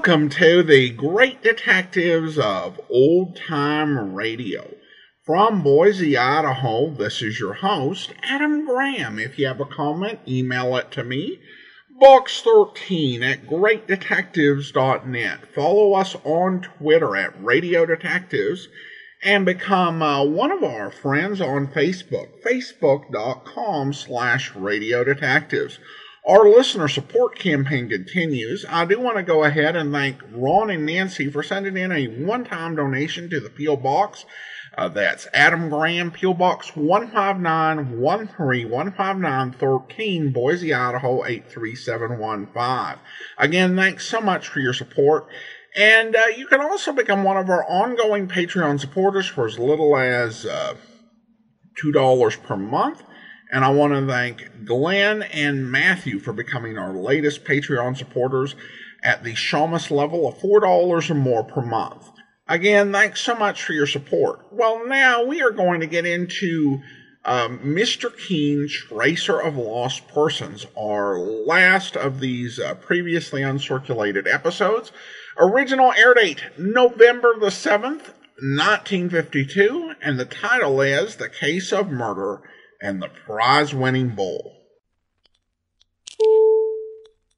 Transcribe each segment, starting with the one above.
Welcome to the Great Detectives of Old Time Radio. From Boise, Idaho, this is your host, Adam Graham. If you have a comment, email it to me, box13@greatdetectives.net. Follow us on Twitter at Radio Detectives and become one of our friends on Facebook, facebook.com/Radio Detectives. Our listener support campaign continues. I do want to go ahead and thank Ron and Nancy for sending in a one-time donation to the P.O. Box. That's Adam Graham, P.O. Box 15913-15913, Boise, Idaho 83715. Again, thanks so much for your support. And you can also become one of our ongoing Patreon supporters for as little as $2 per month. And I want to thank Glenn and Matthew for becoming our latest Patreon supporters at the Shamus level of $4 or more per month. Again, thanks so much for your support. Well, now we are going to get into Mr. Keen, Tracer of Lost Persons, our last of these previously uncirculated episodes. Original air date, November the 7th, 1952, and the title is The Case of Murder and the Prize-Winning Bull.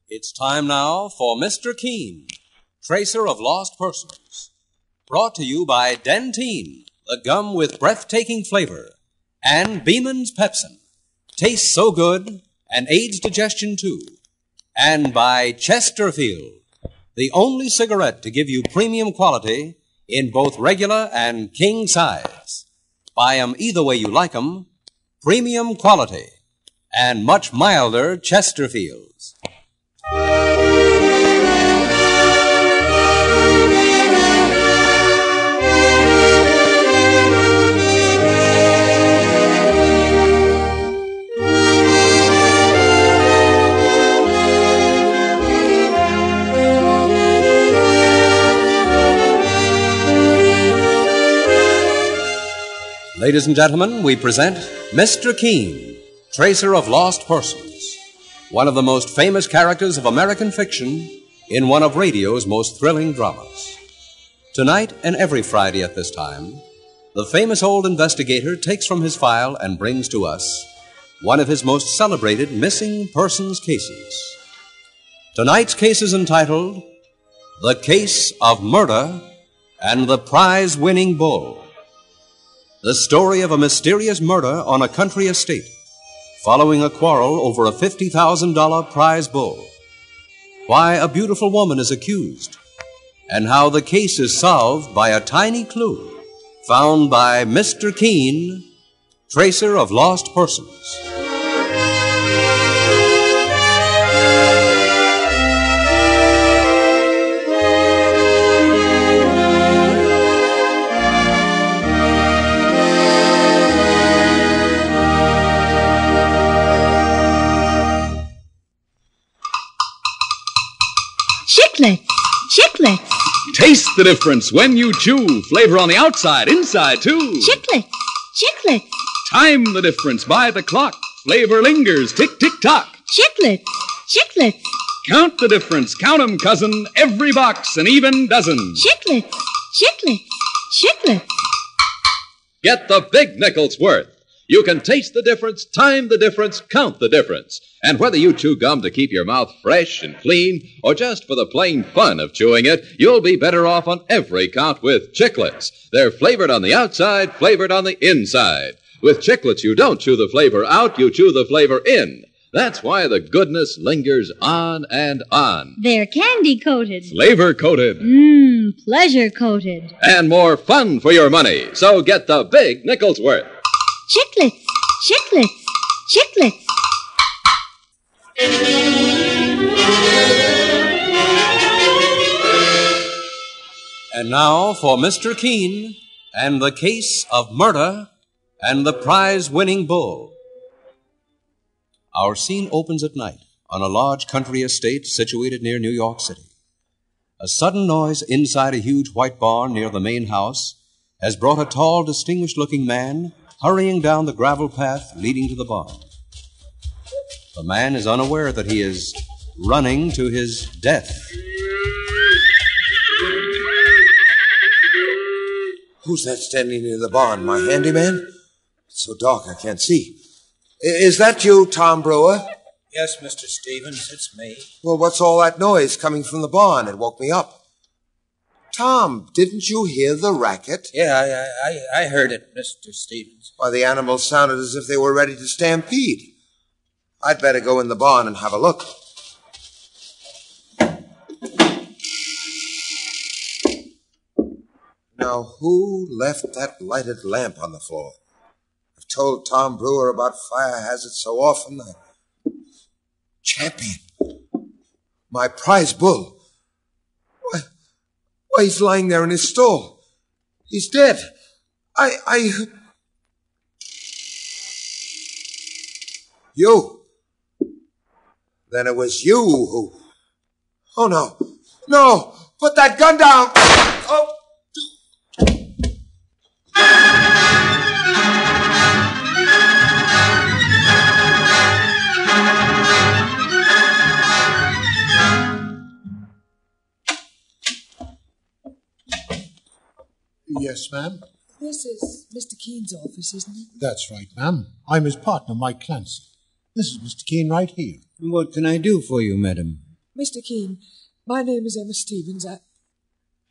It's time now for Mr. Keen, Tracer of Lost Persons. Brought to you by Dentyne, the gum with breathtaking flavor, and Beeman's Pepsin. Tastes so good and aids digestion too. And by Chesterfield, the only cigarette to give you premium quality in both regular and king size. Buy 'em either way you like 'em. Premium quality, and much milder Chesterfields. Ladies and gentlemen, we present Mr. Keen, Tracer of Lost Persons, one of the most famous characters of American fiction in one of radio's most thrilling dramas. Tonight and every Friday at this time, the famous old investigator takes from his file and brings to us one of his most celebrated missing persons cases. Tonight's case is entitled The Case of Murder and the Prize-Winning Bull. The story of a mysterious murder on a country estate, following a quarrel over a $50,000 prize bull. Why a beautiful woman is accused, and how the case is solved by a tiny clue found by Mr. Keen, Tracer of Lost Persons. Chiclets. Taste the difference when you chew. Flavor on the outside, inside too. Chiclets. Time the difference by the clock. Flavor lingers, tick, tick, tock. Chiclets. Count the difference. Count 'em, cousin. Every box, an even dozen. Chiclets. Get the big nickel's worth. You can taste the difference, time the difference, count the difference. And whether you chew gum to keep your mouth fresh and clean, or just for the plain fun of chewing it, you'll be better off on every count with Chiclets. They're flavored on the outside, flavored on the inside. With Chiclets, you don't chew the flavor out, you chew the flavor in. That's why the goodness lingers on and on. They're candy-coated. Flavor-coated. Pleasure-coated. And more fun for your money. So get the big nickel's worth. Chiclets. And now for Mr. Keen and the Case of Murder and the Prize-Winning Bull. Our scene opens at night on a large country estate situated near New York City. A sudden noise inside a huge white barn near the main house has brought a tall, distinguished-looking man hurrying down the gravel path leading to the barn. The man is unaware that he is running to his death. Who's that standing near the barn? My handyman? It's so dark I can't see. Is that you, Tom Brewer? Yes, Mr. Stevens, it's me. Well, what's all that noise coming from the barn? It woke me up. Tom, didn't you hear the racket? Yeah, I heard it, Mr. Stevens. Why, the animals sounded as if they were ready to stampede. I'd better go in the barn and have a look. Now, who left that lighted lamp on the floor? I've told Tom Brewer about fire hazards so often. Champion. My prize bull. Why, he's lying there in his stall. He's dead. You. Then it was you who... Oh, no. No! Put that gun down! Oh! Yes, ma'am. This is Mr. Keene's office, isn't it? That's right, ma'am. I'm his partner, Mike Clancy. This is Mr. Keene right here. What can I do for you, madam? Mr. Keene, my name is Emma Stevens.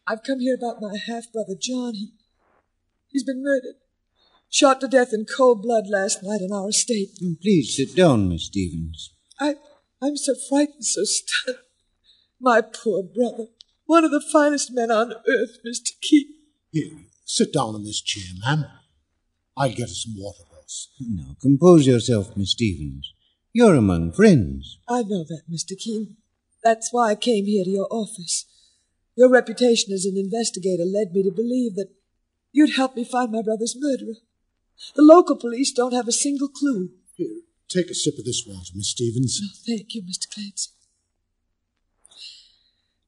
I've come here about my half-brother, John. He's been murdered. Shot to death in cold blood last night on our estate. Please sit down, Miss Stevens. I'm so frightened, so stunned. My poor brother. One of the finest men on earth, Mr. Keene. Here, sit down in this chair, ma'am. I'll get us some water first. Now, compose yourself, Miss Stevens. You're among friends. I know that, Mr. Keene. That's why I came here to your office. Your reputation as an investigator led me to believe that you'd help me find my brother's murderer. The local police don't have a single clue. Here, take a sip of this water, Miss Stevens. Oh, thank you, Mr. Clancy.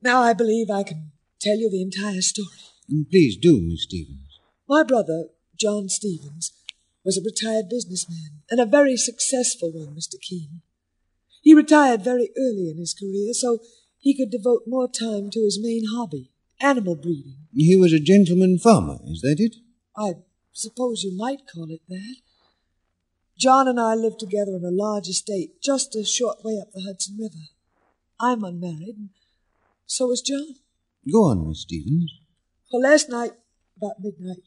Now I believe I can tell you the entire story. Please do, Miss Stevens. My brother, John Stevens, was a retired businessman, and a very successful one, Mr. Keene. He retired very early in his career, so he could devote more time to his main hobby, animal breeding. He was a gentleman farmer, is that it? I suppose you might call it that. John and I lived together on a large estate just a short way up the Hudson River. I'm unmarried, and so is John. Go on, Miss Stevens. Well, last night, about midnight,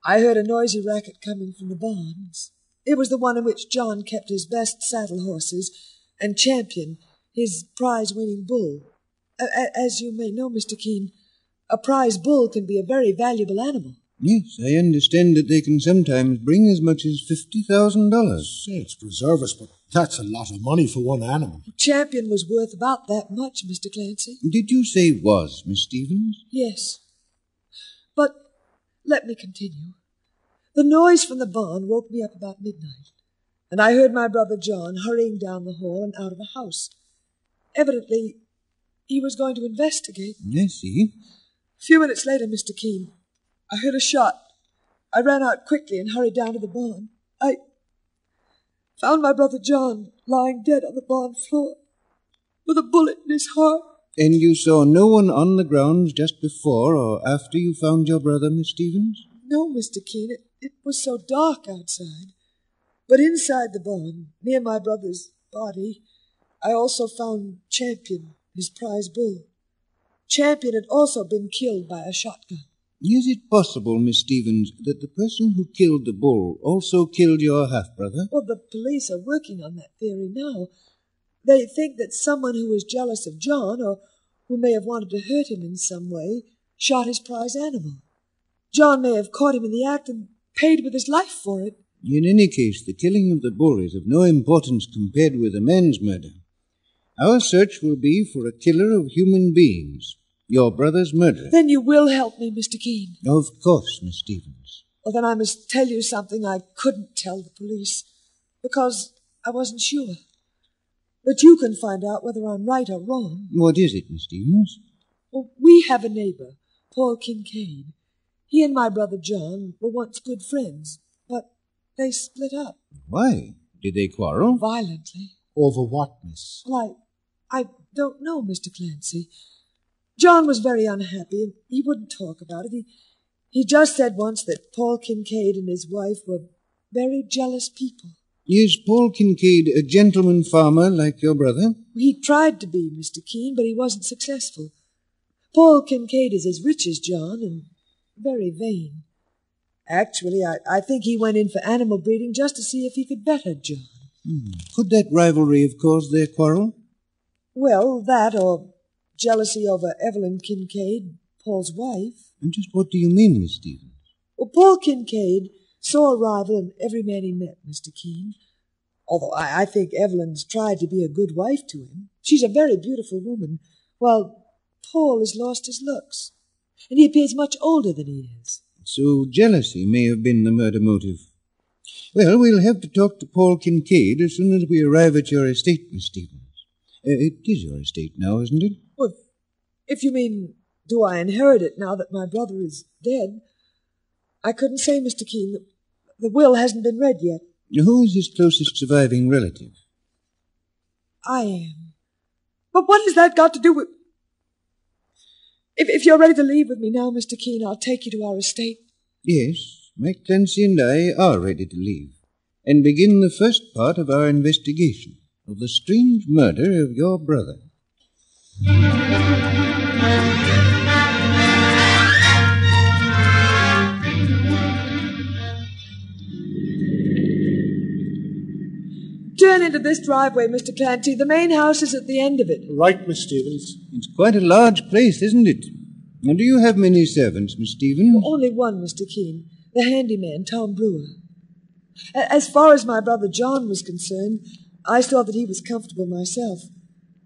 I heard a noisy racket coming from the barns. It was the one in which John kept his best saddle horses and Champion, his prize-winning bull. As you may know, Mr. Keene, a prize bull can be a very valuable animal. Yes, I understand that they can sometimes bring as much as $50,000. Say it's preservers, but that's a lot of money for one animal. Champion was worth about that much, Mr. Clancy. Did you say was, Miss Stevens? Yes. But let me continue. The noise from the barn woke me up about midnight, and I heard my brother John hurrying down the hall and out of the house. Evidently, he was going to investigate. I see. A few minutes later, Mr. Keene, I heard a shot. I ran out quickly and hurried down to the barn. I found my brother John lying dead on the barn floor with a bullet in his heart. And you saw no one on the grounds just before or after you found your brother, Miss Stevens? No, Mr. Keene. It was so dark outside. But inside the barn, near my brother's body, I also found Champion, his prize bull. Champion had also been killed by a shotgun. Is it possible, Miss Stevens, that the person who killed the bull also killed your half-brother? Well, the police are working on that theory now. They think that someone who was jealous of John, or who may have wanted to hurt him in some way, shot his prize animal. John may have caught him in the act and paid with his life for it. In any case, the killing of the bull is of no importance compared with a man's murder. Our search will be for a killer of human beings, your brother's murderer. Then you will help me, Mr. Keene. Of course, Miss Stevens. Well, then I must tell you something I couldn't tell the police, because I wasn't sure. But you can find out whether I'm right or wrong. What is it, Miss Stevens? Well, we have a neighbor, Paul Kincaid. He and my brother John were once good friends, but they split up. Why? Did they quarrel? Violently. Over what, miss? Well, I don't know, Mr. Clancy. John was very unhappy, and he wouldn't talk about it. He just said once that Paul Kincaid and his wife were very jealous people. Is Paul Kincaid a gentleman farmer like your brother? He tried to be, Mr. Keene, but he wasn't successful. Paul Kincaid is as rich as John and very vain. Actually, I think he went in for animal breeding just to see if he could better John. Could that rivalry have caused their quarrel? Well, that or jealousy over Evelyn Kincaid, Paul's wife. And just what do you mean, Miss Stevens? Well, Paul Kincaid saw a rival in every man he met, Mr. Keene. Although I think Evelyn's tried to be a good wife to him. She's a very beautiful woman, while Paul has lost his looks, and he appears much older than he is. So jealousy may have been the murder motive. Well, we'll have to talk to Paul Kincaid as soon as we arrive at your estate, Miss Stevens. It is your estate now, isn't it? Well, if you mean, do I inherit it now that my brother is dead? I couldn't say, Mr. Keene. The will hasn't been read yet. Who is his closest surviving relative? I am. But what has that got to do with... If you're ready to leave with me now, Mr. Keene, I'll take you to our estate. Yes, Mike Clancy and I are ready to leave and begin the first part of our investigation of the strange murder of your brother. Turn into this driveway, Mr. Clancy. The main house is at the end of it. Right, Miss Stevens. It's quite a large place, isn't it? Now, do you have many servants, Miss Stevens? Only one, Mr. Keene. The handyman, Tom Brewer. As far as my brother John was concerned, I saw that he was comfortable myself.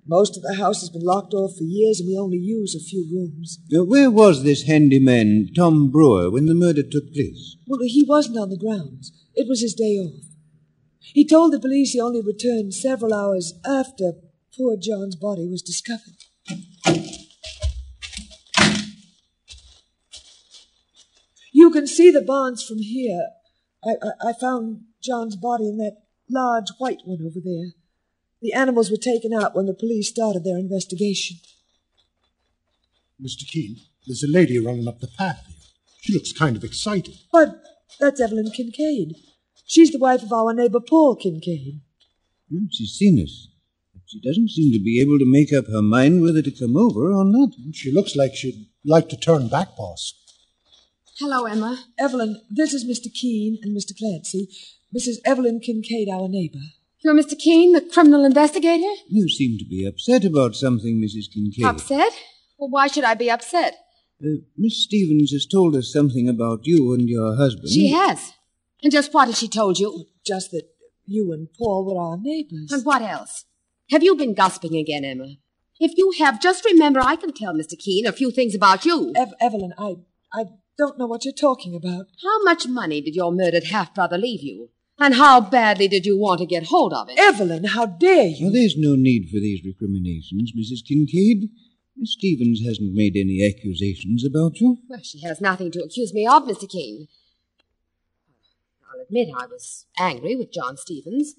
Most of the house has been locked off for years, and we only use a few rooms. Where was this handyman, Tom Brewer, when the murder took place? Well, he wasn't on the grounds. It was his day off. He told the police he only returned several hours after poor John's body was discovered. You can see the barns from here. I found John's body in that large white one over there. The animals were taken out when the police started their investigation. Mr. Keene, there's a lady running up the path here. She looks kind of excited. But that's Evelyn Kincaid. She's the wife of our neighbor Paul Kincaid. She's seen us, but she doesn't seem to be able to make up her mind whether to come over or not. She looks like she'd like to turn back, boss. Hello, Emma. Evelyn, this is Mr. Keene and Mr. Clancy. Mrs. Evelyn Kincaid, our neighbor. You're Mr. Keene, the criminal investigator? You seem to be upset about something, Mrs. Kincaid. Upset? Well, why should I be upset? Miss Stevens has told us something about you and your husband. She has. And just what has she told you? Just that you and Paul were our neighbors. And what else? Have you been gossiping again, Emma? If you have, just remember I can tell Mr. Keene a few things about you. Evelyn, I don't know what you're talking about. How much money did your murdered half-brother leave you? And how badly did you want to get hold of it? Evelyn, how dare you? Well, there's no need for these recriminations, Mrs. Kincaid. Miss Stevens hasn't made any accusations about you. Well, she has nothing to accuse me of, Mr. Keene. I'll admit I was angry with John Stevens,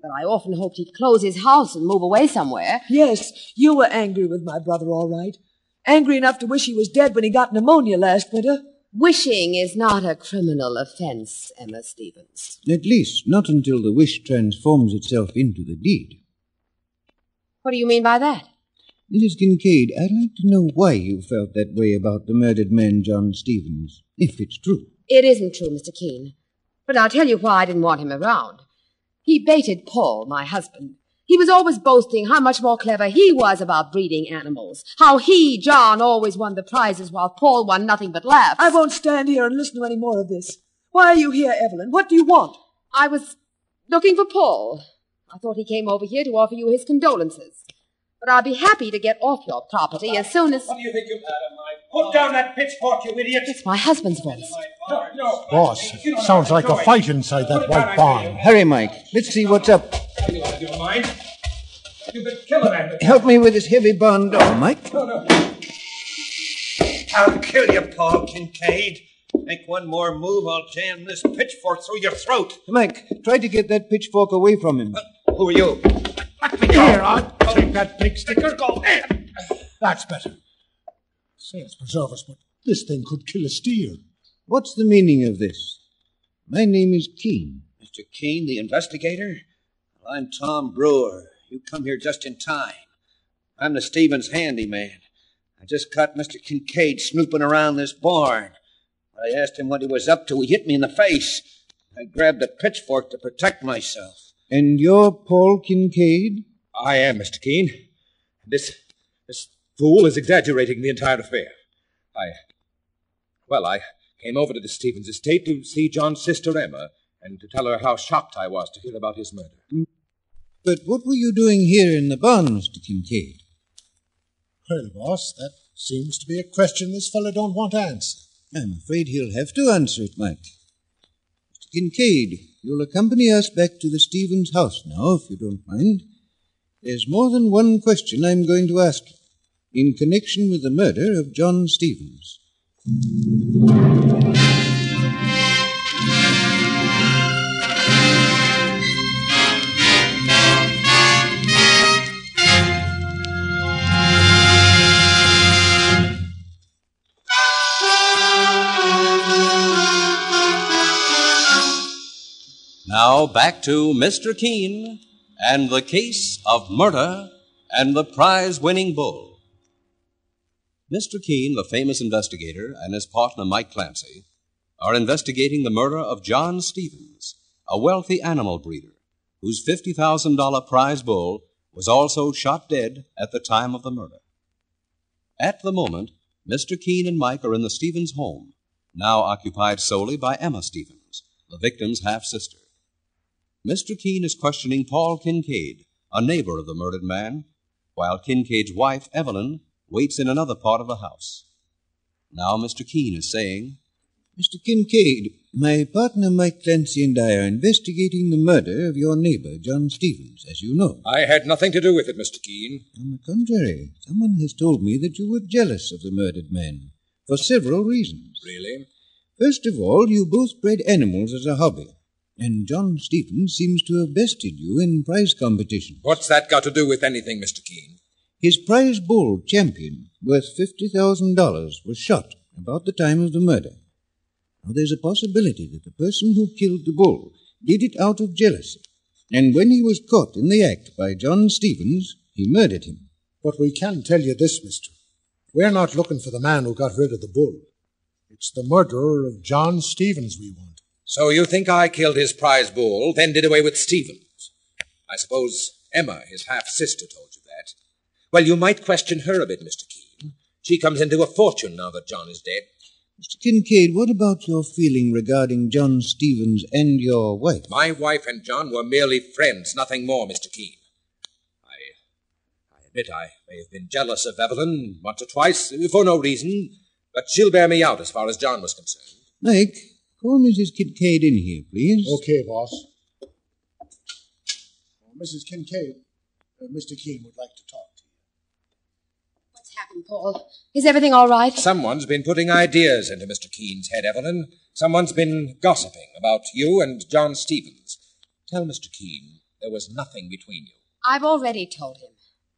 but I often hoped he'd close his house and move away somewhere. Yes, you were angry with my brother, all right. Angry enough to wish he was dead when he got pneumonia last winter. Wishing is not a criminal offense, Emma Stevens. At least, not until the wish transforms itself into the deed. What do you mean by that? Mrs. Kincaid, I'd like to know why you felt that way about the murdered man, John Stevens, if it's true. It isn't true, Mr. Keene. But I'll tell you why I didn't want him around. He baited Paul, my husband. He was always boasting how much more clever he was about breeding animals. How he, John, always won the prizes while Paul won nothing but laughs. I won't stand here and listen to any more of this. Why are you here, Evelyn? What do you want? I was looking for Paul. I thought he came over here to offer you his condolences. But I'll be happy to get off your property as soon as... What do you think you've had of my... Put down that pitchfork, you idiot! It's my husband's voice. No. Boss, it sounds like a fight inside that white barn. Hurry, Mike. Let's see what's up. You want to do mine? You've been killing that. Help me with this heavy barn door, Mike. No. I'll kill you, Paul Kincaid. Make one more move, I'll jam this pitchfork through your throat. Mike, try to get that pitchfork away from him. Who are you? Let me go. Here, I'll take that big sticker. Go. That's better. Say it's preserve us, but This thing could kill a steer. What's the meaning of this? My name is Keene. Mr. Keene, the investigator? Well, I'm Tom Brewer. You come here just in time. I'm the Stevens handyman. I just caught Mr. Kincaid snooping around this barn. When I asked him what he was up to, he hit me in the face. I grabbed a pitchfork to protect myself. And you're Paul Kincaid? I am, Mr. Keene. This fool is exaggerating the entire affair. I came over to the Stevens estate to see John's sister Emma and to tell her how shocked I was to hear about his murder. But what were you doing here in the barn, Mr. Kincaid? Well, boss, that seems to be a question this fellow don't want to answer. I'm afraid he'll have to answer it, Mike. Mr. Kincaid, you'll accompany us back to the Stevens house now, if you don't mind. There's more than one question I'm going to ask you, in connection with the murder of John Stevens. Now back to Mr. Keene and the case of murder and the prize-winning bull. Mr. Keene, the famous investigator, and his partner Mike Clancy are investigating the murder of John Stevens, a wealthy animal breeder whose $50,000 prize bull was also shot dead at the time of the murder. At the moment, Mr. Keene and Mike are in the Stevens home, now occupied solely by Emma Stevens, the victim's half-sister. Mr. Keene is questioning Paul Kincaid, a neighbor of the murdered man, while Kincaid's wife, Evelyn, waits in another part of the house. Now Mr. Keene is saying, Mr. Kincaid, my partner Mike Clancy and I are investigating the murder of your neighbor, John Stevens, as you know. I had nothing to do with it, Mr. Keene. On the contrary, someone has told me that you were jealous of the murdered man, for several reasons. Really? First of all, you both bred animals as a hobby, and John Stevens seems to have bested you in prize competitions. What's that got to do with anything, Mr. Keene? His prize bull, Champion, worth $50,000, was shot about the time of the murder. Now, there's a possibility that the person who killed the bull did it out of jealousy, and when he was caught in the act by John Stevens, he murdered him. But we can tell you this, mister. We're not looking for the man who got rid of the bull. It's the murderer of John Stevens we want. So you think I killed his prize bull, then did away with Stevens? I suppose Emma, his half-sister, told you that. Well, you might question her a bit, Mr. Keene. She comes into a fortune now that John is dead. Mr. Kincaid, what about your feeling regarding John Stevens and your wife? My wife and John were merely friends, nothing more, Mr. Keene. I admit I may have been jealous of Evelyn once or twice, for no reason, but she'll bear me out as far as John was concerned. Mike, call Mrs. Kincaid in here, please. Okay, boss. Mrs. Kincaid, Mr. Keene would like to talk to you. What's happened, Paul? Is everything all right? Someone's been putting ideas into Mr. Keene's head, Evelyn. Someone's been gossiping about you and John Stevens. Tell Mr. Keene there was nothing between you. I've already told him.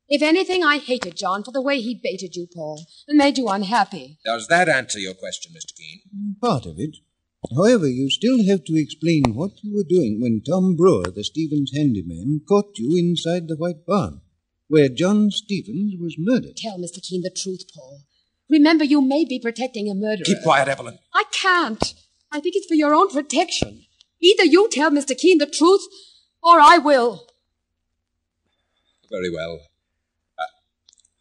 If anything, I hated John for the way he baited you, Paul, and made you unhappy. Does that answer your question, Mr. Keene? Part of it. However, you still have to explain what you were doing when Tom Brewer, the Stevens handyman, caught you inside the White Barn, where John Stevens was murdered. Tell Mr. Keene the truth, Paul. Remember, you may be protecting a murderer. Keep quiet, Evelyn. I can't. I think it's for your own protection. Either you tell Mr. Keene the truth, or I will. Very well.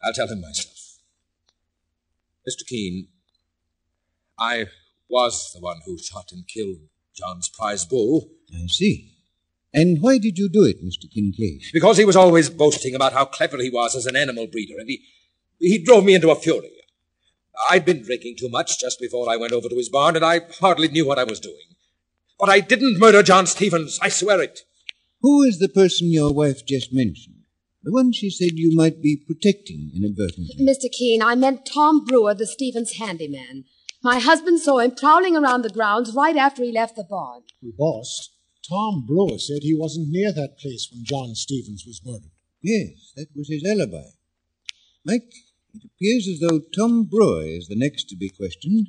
I'll tell him myself. Mr. Keene, I was the one who shot and killed John's prize bull. I see. And why did you do it, Mr. Kincaid? Because he was always boasting about how clever he was as an animal breeder, and he drove me into a fury. I'd been drinking too much just before I went over to his barn, and I hardly knew what I was doing. But I didn't murder John Stevens, I swear it. Who is the person your wife just mentioned? The one she said you might be protecting inadvertently. Mr. Keene, I meant Tom Brewer, the Stevens handyman. My husband saw him prowling around the grounds right after he left the barn. Well, boss, Tom Brewer said he wasn't near that place when John Stevens was murdered. Yes, that was his alibi. Mike, It appears as though Tom Brewer is the next to be questioned.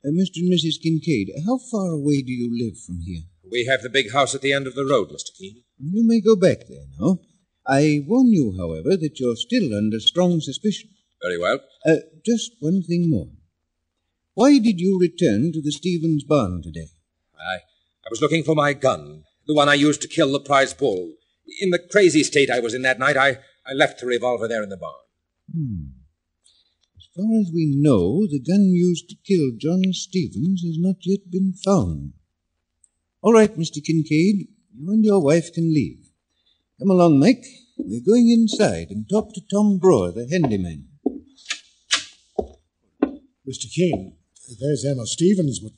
Mr. and Mrs. Kincaid, how far away do you live from here? We have the big house at the end of the road, Mr. Keene. You may go back there now. I warn you, however, that you're still under strong suspicion. Very well. Just one thing more. Why did you return to the Stevens barn today? I was looking for my gun, the one I used to kill the prize bull. In the crazy state I was in that night, I left the revolver there in the barn. As far as we know, the gun used to kill John Stevens has not yet been found. All right, Mr. Kincaid, you and your wife can leave. Come along, Mike. We're going inside and talk to Tom Brewer, the handyman. Mr. Keene, there's Emma Stevens, but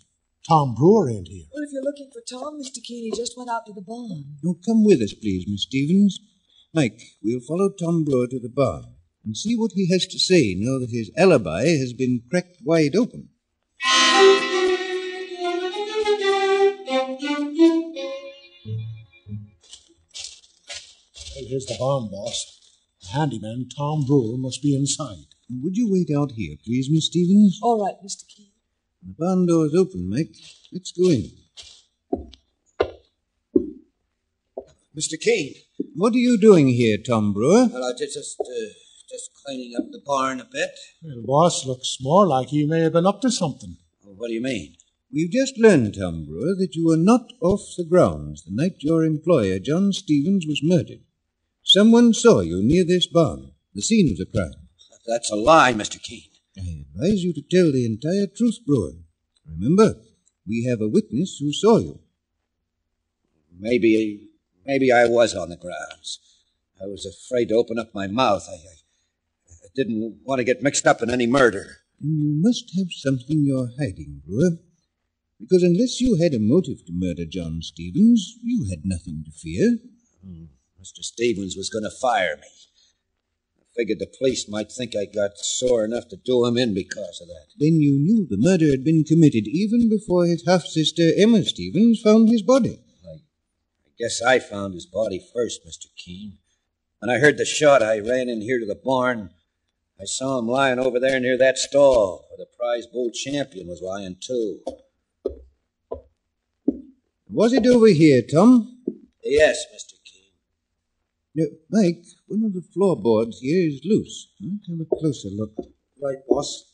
Tom Brewer ain't here. Well, if you're looking for Tom, Mr. Keene, he just went out to the barn. No, come with us, please, Miss Stevens. Mike, we'll follow Tom Brewer to the barn and see what he has to say now that his alibi has been cracked wide open. Well, here's the barn, boss. The handyman, Tom Brewer, must be inside. Would you wait out here, please, Miss Stevens? All right, Mr. Keene. The barn door's open, Mike. Let's go in. Mr. Keene. What are you doing here, Tom Brewer? Well, I just cleaning up the barn a bit. Well, boss, looks more like he may have been up to something. Well, what do you mean? We've just learned, Tom Brewer, that you were not off the grounds the night your employer, John Stevens, was murdered. Someone saw you near this barn, the scene of the crime. That's a lie, Mr. Keene. I advise you to tell the entire truth, Brewer. Remember, we have a witness who saw you. Maybe I was on the grounds. I was afraid to open up my mouth. I didn't want to get mixed up in any murder. You must have something you're hiding, Brewer. Because unless you had a motive to murder John Stevens, you had nothing to fear. Mr. Stevens was going to fire me. I figured the police might think I got sore enough to do him in because of that. Then you knew the murder had been committed even before his half-sister Emma Stevens found his body. I guess I found his body first, Mr. Keene. When I heard the shot, I ran in here to the barn. I saw him lying over there near that stall where the prize bull champion was lying too. Was it over here, Tom? Yes, Mr. Keene. No, Mike, one of the floorboards here is loose. Let's have a closer look. Right, boss.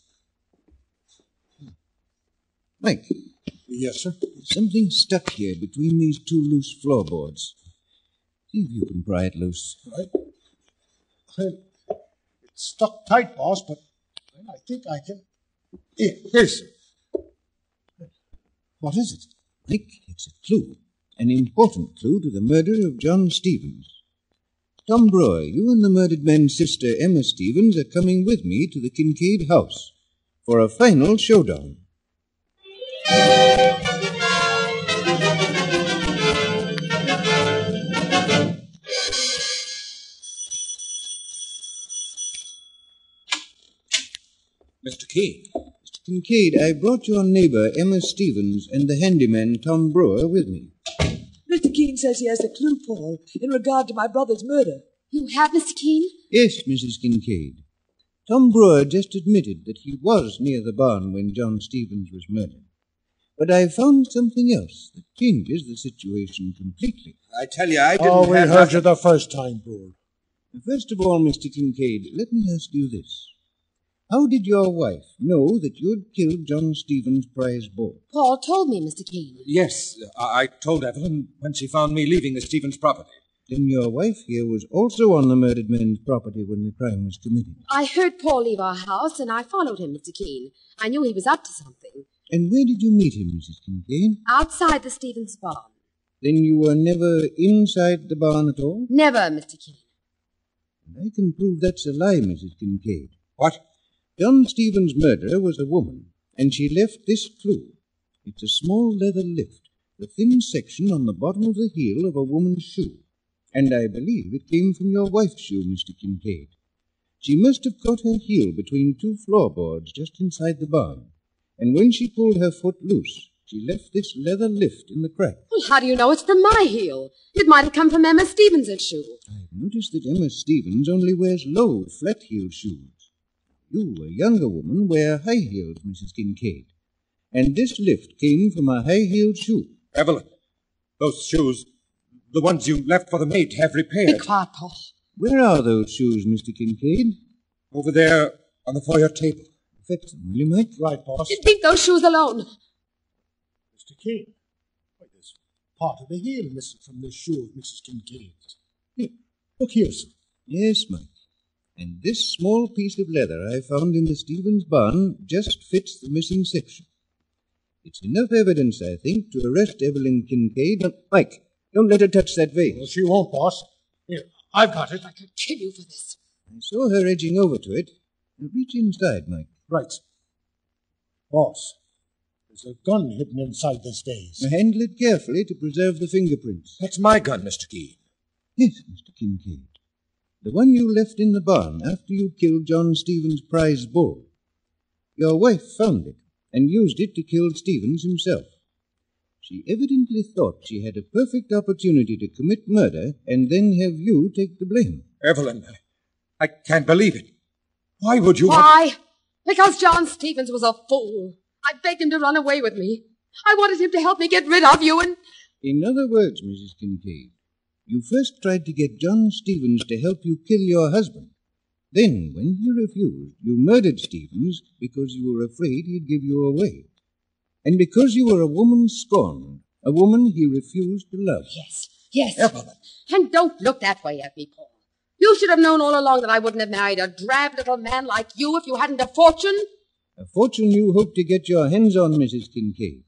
Mike. Yes, sir? There's something stuck here between these two loose floorboards. See if you can pry it loose. Right. Well, it's stuck tight, boss, but I think I can... Here, sir. What is it? Mike, it's a clue. An important clue to the murder of John Stevens. Tom Brewer, you and the murdered man's sister, Emma Stevens, are coming with me to the Kincaid house for a final showdown. Mr. Keene. Mr. Kincaid, I brought your neighbor, Emma Stevens, and the handyman, Tom Brewer, with me. Mr. Keene says he has a clue, Paul, in regard to my brother's murder. You have, Mr. Keene? Yes, Mrs. Kincaid. Tom Brewer just admitted that he was near the barn when John Stevens was murdered. But I found something else that changes the situation completely. I tell you, I didn't we heard you the first time, Brewer. First of all, Mr. Kincaid, let me ask you this. How did your wife know that you'd killed John Stevens' prize bull? Paul told me, Mr. Keene. Yes, I told Evelyn when she found me leaving the Stevens property. Then your wife here was also on the murdered man's property when the crime was committed. I heard Paul leave our house, and I followed him, Mr. Keene. I knew he was up to something. And where did you meet him, Mrs. Kincaid? Outside the Stevens barn. Then you were never inside the barn at all? Never, Mr. Keene. And I can prove that's a lie, Mrs. Kincaid. What? John Stevens' murderer was a woman, and she left this clue. It's a small leather lift, the thin section on the bottom of the heel of a woman's shoe. And I believe it came from your wife's shoe, Mr. Kincaid. She must have caught her heel between two floorboards just inside the barn. And when she pulled her foot loose, she left this leather lift in the crack. Well, how do you know it's from my heel? It might have come from Emma Stevens' shoe. I've noticed that Emma Stevens only wears low, flat-heeled shoes. You, a younger woman, wear high heels, Mrs. Kincaid. And this lift came from a high-heeled shoe. Evelyn, those shoes, the ones you left for the maid to have repaired. Be quiet, Paul. Where are those shoes, Mr. Kincaid? Over there on the foyer table. Fetch them, will you, Mike? Right, boss. Leave those shoes alone. Mr. King, why, there's part of the heel missing from this shoe of Mrs. Kincaid's. Here, look here, sir. Yes, Mike. And this small piece of leather I found in the Stevens barn just fits the missing section. It's enough evidence, I think, to arrest Evelyn Kincaid. Mike, don't let her touch that vase. Well, she won't, boss. Here, I've got it. I could kill you for this. I saw her edging over to it. Now reach inside, Mike. Right. Boss, there's a gun hidden inside this vase. Now handle it carefully to preserve the fingerprints. That's my gun, Mr. Keene. Yes, Mr. Kincaid. The one you left in the barn after you killed John Stevens' prize bull. Your wife found it and used it to kill Stevens himself. She evidently thought she had a perfect opportunity to commit murder and then have you take the blame. Evelyn, I can't believe it. Why would you... Why? Because John Stevens was a fool. I begged him to run away with me. I wanted him to help me get rid of you and... In other words, Mrs. Kincaid, you first tried to get John Stevens to help you kill your husband. Then, when he refused, you murdered Stevens because you were afraid he'd give you away. And because you were a woman scorned, a woman he refused to love. Yes. Evelyn. And don't look that way at me, Paul. You should have known all along that I wouldn't have married a drab little man like you if you hadn't a fortune. A fortune you hoped to get your hands on, Mrs. Kincaid.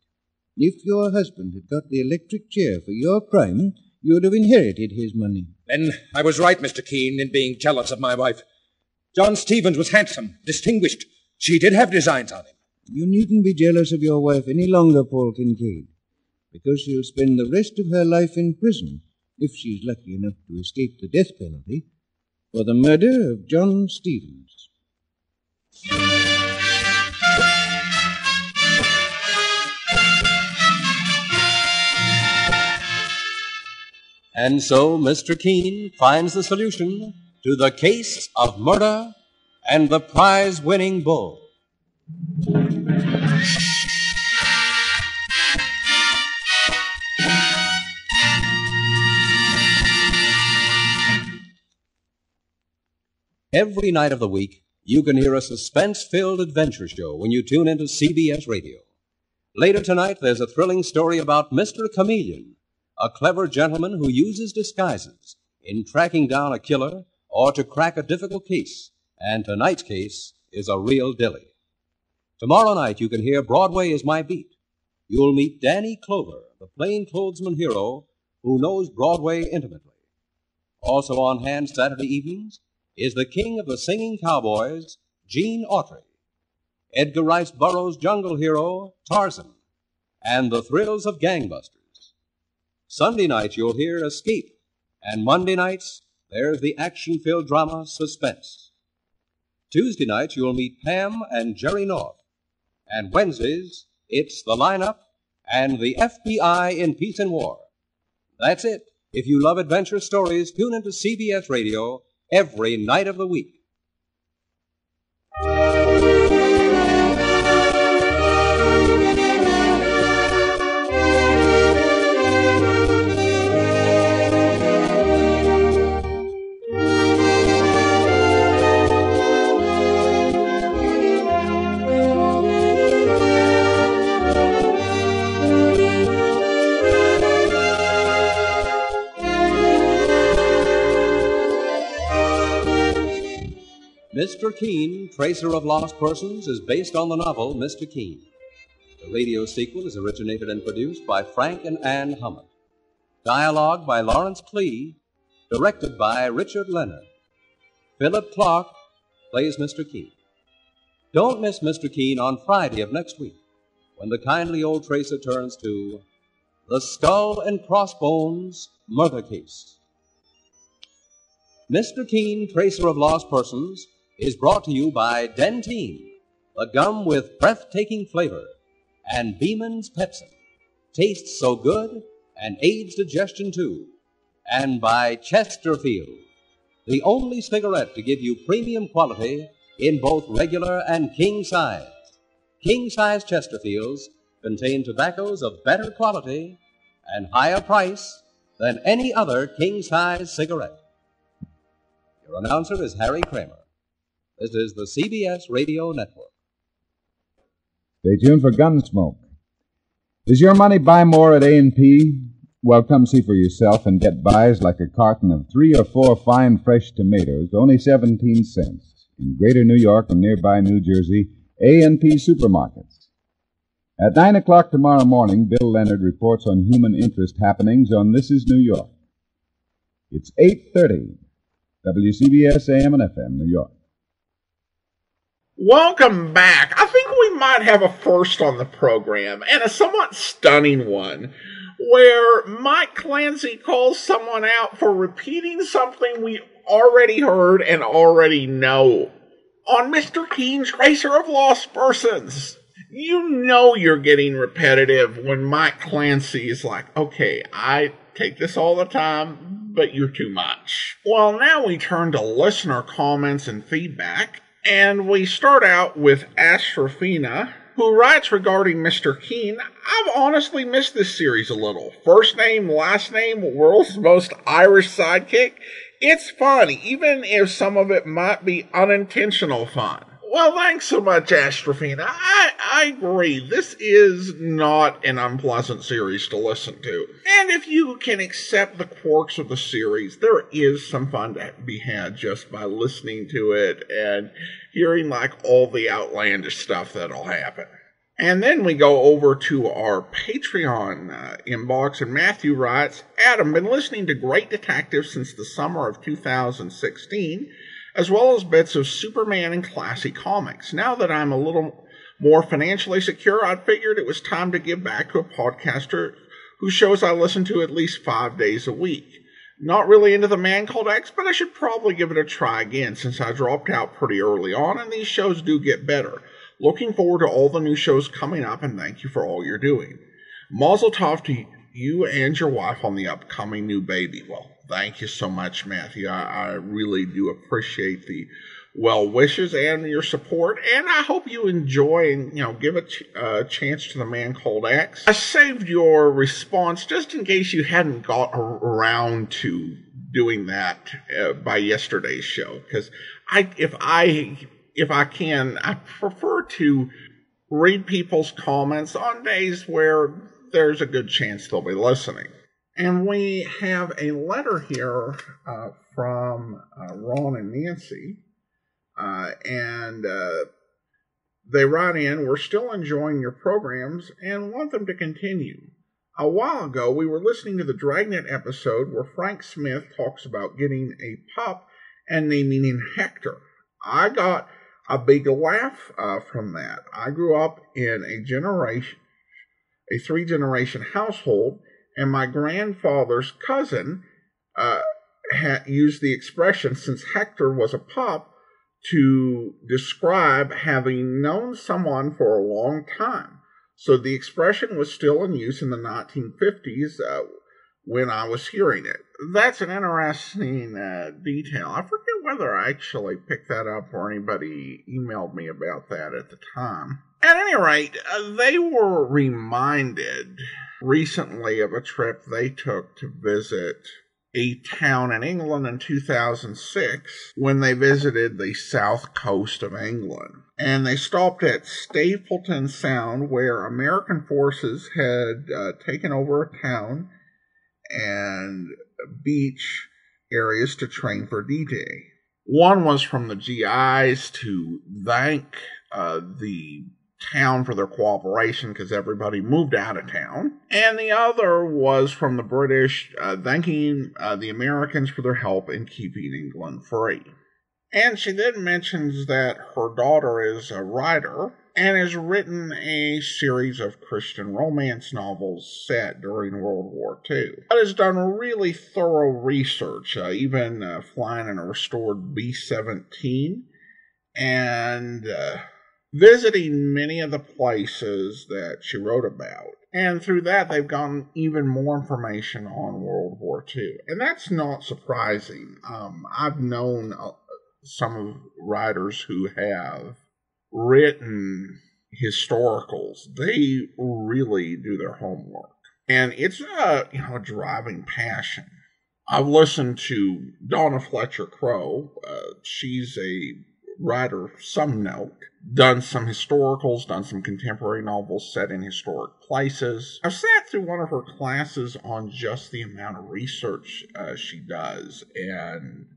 If your husband had got the electric chair for your crime, you would have inherited his money. Then I was right, Mr. Keene, in being jealous of my wife. John Stevens was handsome, distinguished. She did have designs on him. You needn't be jealous of your wife any longer, Paul Kincaid, because she'll spend the rest of her life in prison, if she's lucky enough to escape the death penalty, for the murder of John Stevens. And so Mr. Keene finds the solution to the case of murder and the prize-winning bull. Every night of the week, you can hear a suspense-filled adventure show when you tune into CBS Radio. Later tonight, there's a thrilling story about Mr. Chameleon, a clever gentleman who uses disguises in tracking down a killer or to crack a difficult case. And tonight's case is a real dilly. Tomorrow night, you can hear Broadway is My Beat. You'll meet Danny Clover, the plainclothesman hero who knows Broadway intimately. Also on hand Saturday evenings is the king of the singing cowboys, Gene Autry, Edgar Rice Burroughs' jungle hero, Tarzan, and the thrills of gangbusters. Sunday nights you'll hear Escape, and Monday nights there's the action-filled drama Suspense. Tuesday nights you'll meet Pam and Jerry North, and Wednesdays it's The Lineup and the FBI in Peace and War. That's it. If you love adventure stories, tune into CBS Radio every night of the week. Mr. Keene, Tracer of Lost Persons, is based on the novel Mr. Keene. The radio sequel is originated and produced by Frank and Ann Hummett. Dialogue by Lawrence Klee, directed by Richard Leonard. Philip Clark plays Mr. Keene. Don't miss Mr. Keene on Friday of next week, when the kindly old Tracer turns to The Skull and Crossbones Murder Case. Mr. Keene, Tracer of Lost Persons, is brought to you by Dentyne, the gum with breathtaking flavor, and Beeman's Pepsin, tastes so good and aids digestion too, and by Chesterfield, the only cigarette to give you premium quality in both regular and king size. King-size Chesterfields contain tobaccos of better quality and higher price than any other king-size cigarette. Your announcer is Harry Kramer. This is the CBS Radio Network. Stay tuned for Gunsmoke. Does your money buy more at A&P? Well, come see for yourself and get buys like a carton of 3 or 4 fine fresh tomatoes, only 17 cents, in Greater New York and nearby New Jersey, A&P supermarkets. At 9 o'clock tomorrow morning, Bill Leonard reports on human interest happenings on This Is New York. It's 8:30, WCBS AM and FM, New York. Welcome back. I think we might have a first on the program, and a somewhat stunning one, where Mike Clancy calls someone out for repeating something we already heard and already know. On Mr. Keen's Tracer of Lost Persons, you know you're getting repetitive when Mike Clancy is like, okay, I take this all the time, but you're too much. Well, now we turn to listener comments and feedback, and we start out with Astrofina, who writes regarding Mr. Keen, I've honestly missed this series a little. First name, last name, world's most Irish sidekick. It's fun, even if some of it might be unintentional fun. Well, thanks so much, Astrofina. I agree. This is not an unpleasant series to listen to. And if you can accept the quirks of the series, there is some fun to be had just by listening to it and hearing like all the outlandish stuff that'll happen. And then we go over to our Patreon inbox, and Matthew writes, Adam, been listening to Great Detective since the summer of 2016, as well as bits of Superman and classic comics. Now that I'm a little more financially secure, I figured it was time to give back to a podcaster whose shows I listen to at least 5 days a week. Not really into the Man Called X, but I should probably give it a try again since I dropped out pretty early on, and these shows do get better. Looking forward to all the new shows coming up, and thank you for all you're doing. Mazel tov to you and your wife on the upcoming new baby. Well, thank you so much, Matthew. I really do appreciate the well wishes and your support, and I hope you enjoy and give a chance to the Man Called X. I saved your response just in case you hadn't got around to doing that by yesterday's show, because if I can, I prefer to read people's comments on days where there's a good chance they'll be listening. And we have a letter here from Ron and Nancy, and they write in, we're still enjoying your programs and want them to continue. A while ago, we were listening to the Dragnet episode where Frank Smith talks about getting a pup and naming him Hector. I got a big laugh from that. I grew up in a 3-generation household, and my grandfather's cousin used the expression, since Hector was a pup, to describe having known someone for a long time. So the expression was still in use in the 1950s when I was hearing it. That's an interesting detail. I forget whether I actually picked that up or anybody emailed me about that at the time. At any rate, they were reminded recently of a trip they took to visit a town in England in 2006 when they visited the south coast of England. And they stopped at Stapleton Sound, where American forces had taken over a town and beach areas to train for D-Day. One was from the GIs to thank the town for their cooperation because everybody moved out of town. And the other was from the British thanking the Americans for their help in keeping England free. And she then mentions that her daughter is a writer and has written a series of Christian romance novels set during World War II. But has done really thorough research, even flying in a restored B-17, and visiting many of the places that she wrote about. And through that, they've gotten even more information on World War II. And that's not surprising. I've known some of writers who have written historicals, they really do their homework. And it's a driving passion. I've listened to Donna Fletcher Crowe. She's a writer of some note. Done some historicals, done some contemporary novels set in historic places. I've sat through one of her classes on just the amount of research she does. And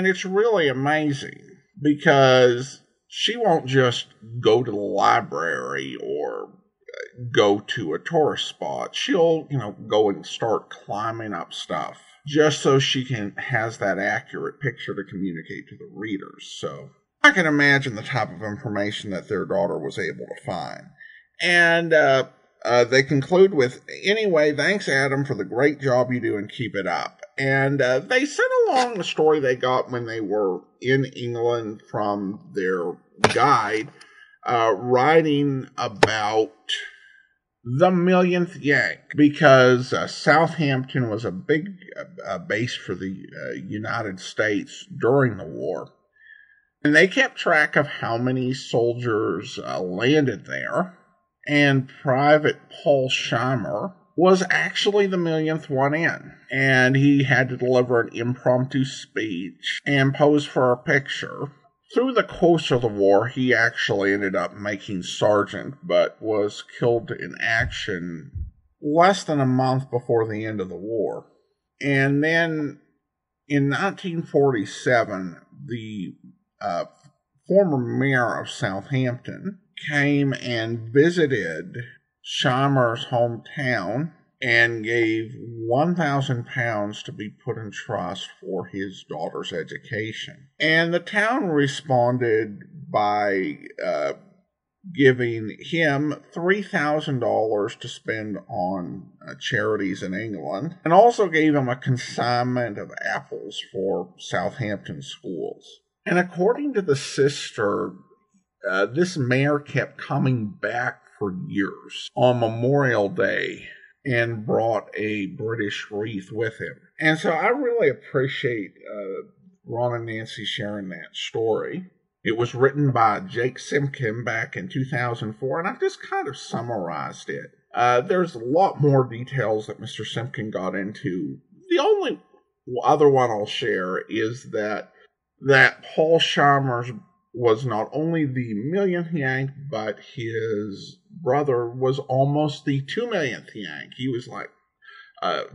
it's really amazing because she won't just go to the library or go to a tourist spot. She'll, go and start climbing up stuff just so she has that accurate picture to communicate to the readers. So I can imagine the type of information that their daughter was able to find. And they conclude with, anyway, thanks, Adam, for the great job you do and keep it up. And they sent along the story they got when they were in England from their guide, writing about the millionth Yank, because Southampton was a big base for the United States during the war. And they kept track of how many soldiers landed there. And Private Paul Scheimer was actually the millionth one in. And he had to deliver an impromptu speech and pose for a picture. Through the course of the war, he actually ended up making sergeant, but was killed in action less than a month before the end of the war. And then in 1947, the former mayor of Southampton came and visited Scheimer's hometown and gave £1,000 to be put in trust for his daughter's education. And the town responded by giving him $3,000 to spend on charities in England, and also gave him a consignment of apples for Southampton schools. And according to the sister, this mayor kept coming back for years on Memorial Day and brought a British wreath with him. And so I really appreciate Ron and Nancy sharing that story. It was written by Jake Simpkin back in 2004, and I've just kind of summarized it. There's a lot more details that Mr. Simpkin got into. The only other one I'll share is that Paul Scheimer was not only the millionth Yank, but his brother was almost the 2 millionth Yank. He was like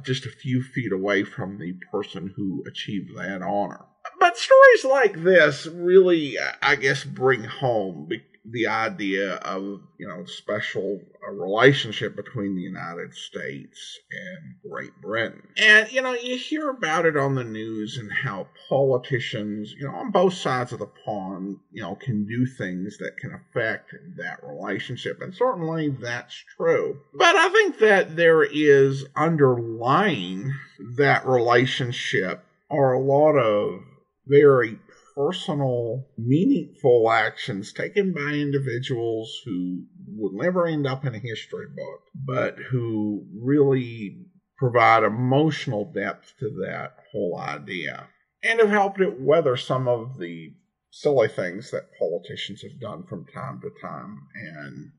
just a few feet away from the person who achieved that honor. But stories like this really, I guess, bring home the idea of, special relationship between the United States and Great Britain. And, you hear about it on the news and how politicians, on both sides of the pond, can do things that can affect that relationship. And certainly that's true. But I think that there is underlying that relationship are a lot of very personal, meaningful actions taken by individuals who would never end up in a history book, but who really provide emotional depth to that whole idea and have helped it weather some of the silly things that politicians have done from time to time. And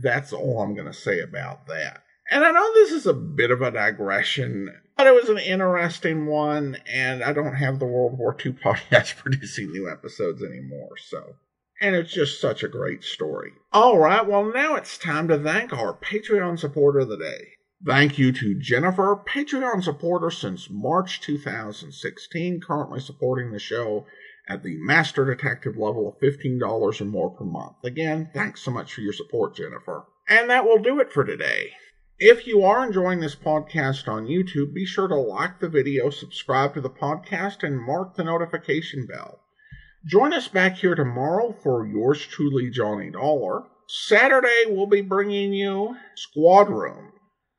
that's all I'm going to say about that. And I know this is a bit of a digression, but it was an interesting one, and I don't have the World War II podcast producing new episodes anymore, so. And it's just such a great story. All right, well, now it's time to thank our Patreon supporter of the day. Thank you to Jennifer, Patreon supporter since March 2016, currently supporting the show at the Master Detective level of $15 or more per month. Again, thanks so much for your support, Jennifer. And that will do it for today. If you are enjoying this podcast on YouTube, be sure to like the video, subscribe to the podcast, and mark the notification bell. Join us back here tomorrow for yours truly, Johnny Dollar. Saturday, we'll be bringing you Squad Room.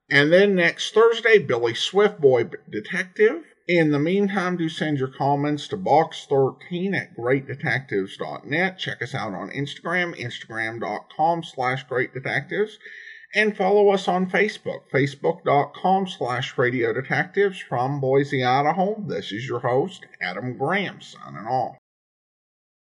And then next Thursday, Billy Swiftboy Detective. In the meantime, do send your comments to box13 at greatdetectives.net. Check us out on Instagram, instagram.com/greatdetectives. And follow us on Facebook, facebook.com/radiodetectives. From Boise, Idaho, this is your host, Adam Graham, signing off.